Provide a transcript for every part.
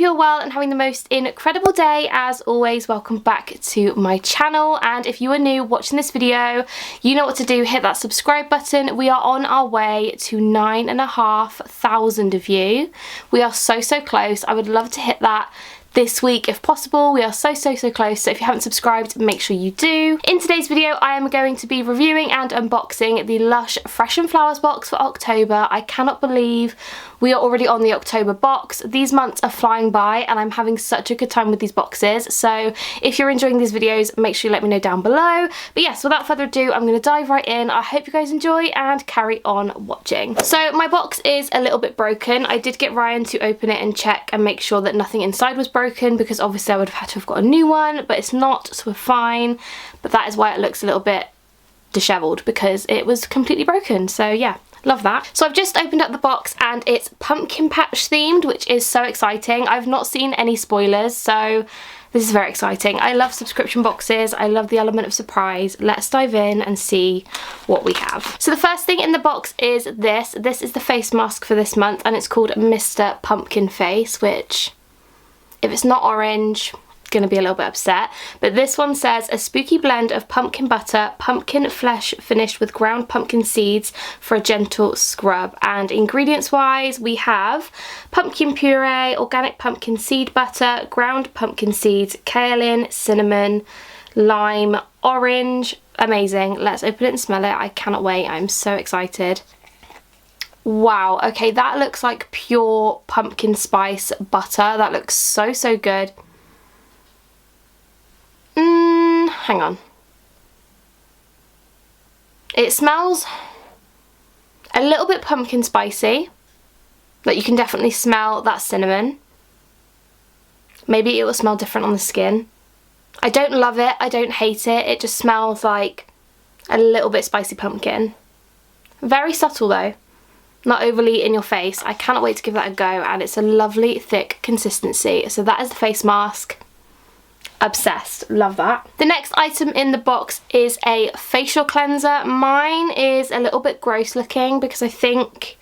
you're well and having the most incredible day. As always, welcome back to my channel, and if you are new watching this video, you know what to do. Hit that subscribe button. We are on our way to 9,500 of you. We are so close. I would love to hit that this week if possible. We are so close, so if you haven't subscribed, make sure you do. In today's video, I am going to be reviewing and unboxing the Lush Fresh and Flowers box for October. I cannot believe we are already on the October box. These months are flying by and I'm having such a good time with these boxes, so if you're enjoying these videos, make sure you let me know down below. But yes, without further ado, I'm going to dive right in. I hope you guys enjoy and carry on watching. So my box is a little bit broken. I did get Ryan to open it and check and make sure that nothing inside was broken, because obviously I would have had to have got a new one, but it's not, so we're fine. But that is why it looks a little bit disheveled, because it was completely broken. So yeah, love that. So I've just opened up the box and it's pumpkin patch themed, which is so exciting. I've not seen any spoilers, so this is very exciting. I love subscription boxes. I love the element of surprise. Let's dive in and see what we have. So the first thing in the box is this. This is the face mask for this month and it's called Mr. Pumpkin Face, which, if it's not orange, gonna be a little bit upset. But this one says a spooky blend of pumpkin butter, pumpkin flesh finished with ground pumpkin seeds for a gentle scrub. And ingredients wise, we have pumpkin puree, organic pumpkin seed butter, ground pumpkin seeds, kaolin, cinnamon, lime, orange. Amazing. Let's open it and smell it. I cannot wait. I'm so excited. Wow, okay, that looks like pure pumpkin spice butter. That looks so good. Hang on. It smells a little bit pumpkin spicy. Like, you can definitely smell that cinnamon. Maybe it will smell different on the skin. I don't love it, I don't hate it. It just smells like a little bit spicy pumpkin. Very subtle though. Not overly in your face. I cannot wait to give that a go, and it's a lovely thick consistency. So that is the face mask. Obsessed. Love that. The next item in the box is a facial cleanser. Mine is a little bit gross looking because I think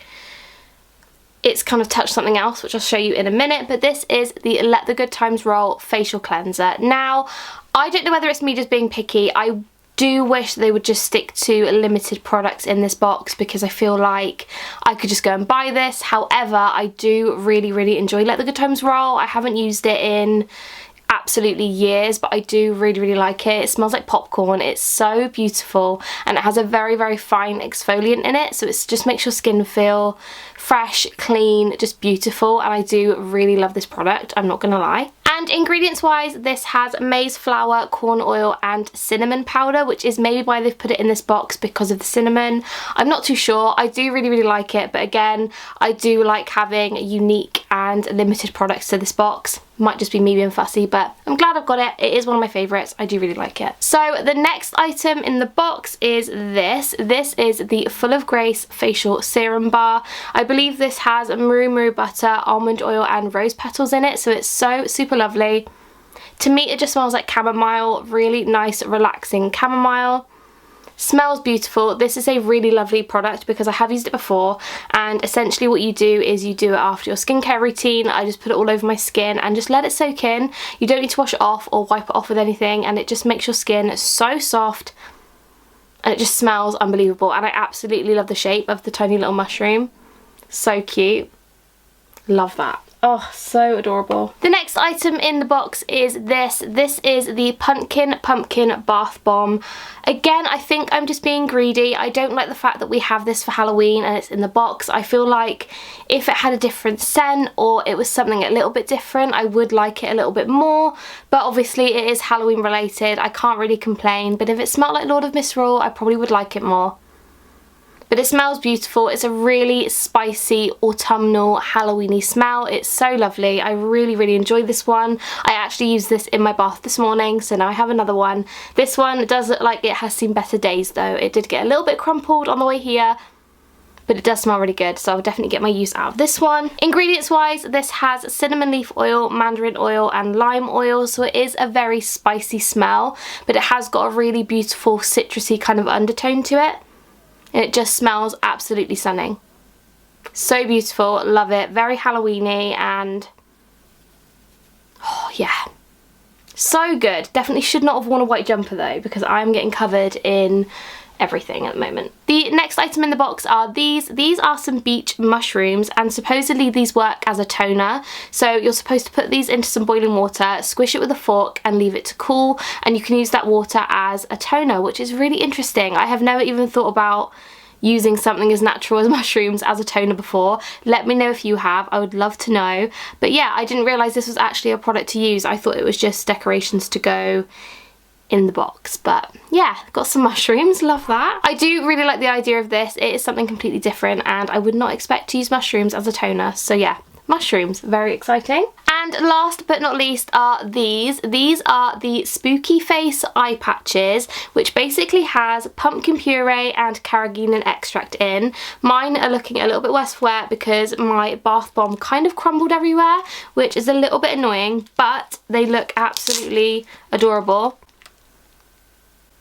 it's kind of touched something else, which I'll show you in a minute, but this is the Let the Good Times Roll facial cleanser. Now, I don't know whether it's me just being picky. I do wish they would just stick to limited products in this box, because I feel like I could just go and buy this. However, I do really enjoy Let the Good Times Roll. I haven't used it in absolutely years, but I do really like it. It smells like popcorn. It's so beautiful, and it has a very fine exfoliant in it, so it just makes your skin feel fresh, clean, just beautiful, and I do really love this product, I'm not gonna lie. And ingredients wise, this has maize flour, corn oil and cinnamon powder, which is maybe why they've put it in this box, because of the cinnamon. I'm not too sure. I do really like it, but again, I do like having unique and limited products to this box. Might just be me being fussy, but I'm glad I've got it. It is one of my favourites. I do really like it. So the next item in the box is this. This is the Full of Grace facial serum bar. I believe this has maru butter, almond oil and rose petals in it, so it's so super lovely. To me, it just smells like chamomile. Really nice, relaxing chamomile. Smells beautiful. This is a really lovely product because I have used it before, and essentially what you do is you do it after your skincare routine. I just put it all over my skin and just let it soak in. You don't need to wash it off or wipe it off with anything, and it just makes your skin so soft, and it just smells unbelievable. And I absolutely love the shape of the tiny little mushroom. So cute. Love that. Oh, so adorable. The next item in the box is this. This is the Pumpkin Bath Bomb. Again, I think I'm just being greedy. I don't like the fact that we have this for Halloween and it's in the box. I feel like if it had a different scent or it was something a little bit different, I would like it a little bit more. But obviously it is Halloween related. I can't really complain. But if it smelled like Lord of Misrule, I probably would like it more. But it smells beautiful. It's a really spicy, autumnal, Halloweeny smell. It's so lovely. I really enjoyed this one. I actually used this in my bath this morning, so now I have another one. This one does look like it has seen better days though. It did get a little bit crumpled on the way here, but it does smell really good, so I'll definitely get my use out of this one. Ingredients wise, this has cinnamon leaf oil, mandarin oil and lime oil, so it is a very spicy smell, but it has got a really beautiful citrusy kind of undertone to it. And it just smells absolutely stunning. So beautiful, love it. Very Halloweeny, and yeah. So good. Definitely should not have worn a white jumper though, because I'm getting covered in everything at the moment. The next item in the box are these. These are some beach mushrooms, and supposedly these work as a toner. So you're supposed to put these into some boiling water, squish it with a fork and leave it to cool, and you can use that water as a toner, which is really interesting. I have never even thought about using something as natural as mushrooms as a toner before. Let me know if you have, I would love to know. But yeah, I didn't realise this was actually a product to use. I thought it was just decorations to go in the box. But yeah, got some mushrooms, love that. I do really like the idea of this. It is something completely different, and I would not expect to use mushrooms as a toner. So yeah, mushrooms, very exciting. And last but not least are these. These are the Spooky Face eye patches, which basically has pumpkin puree and carrageenan extract in. Mine are looking a little bit worse for wear because my bath bomb kind of crumbled everywhere, which is a little bit annoying, but they look absolutely adorable.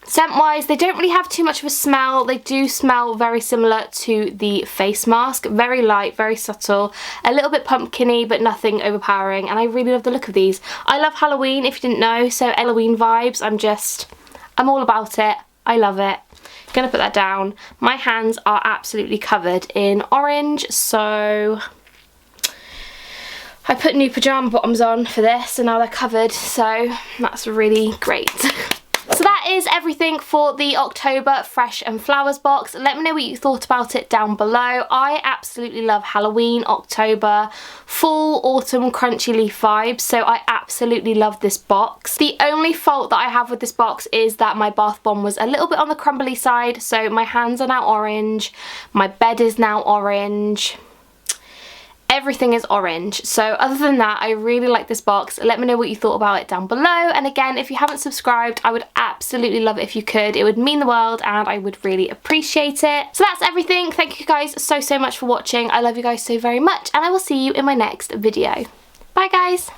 Scent wise, they don't really have too much of a smell. They do smell very similar to the face mask. Very light, very subtle, a little bit pumpkin-y, but nothing overpowering, and I really love the look of these. I love Halloween, if you didn't know, so Halloween vibes. I'm all about it. I love it. Gonna put that down. My hands are absolutely covered in orange, so I put new pyjama bottoms on for this and now they're covered, so that's really great. So that is everything for the October Fresh and Flowers box. Let me know what you thought about it down below. I absolutely love Halloween, October, fall, autumn, crunchy leaf vibes, so I absolutely love this box. The only fault that I have with this box is that my bath bomb was a little bit on the crumbly side, so my hands are now orange, my bed is now orange. Everything is orange. So other than that, I really like this box. Let me know what you thought about it down below. And again, if you haven't subscribed, I would absolutely love it if you could. It would mean the world and I would really appreciate it. So that's everything. Thank you guys so much for watching. I love you guys so very much, and I will see you in my next video. Bye guys.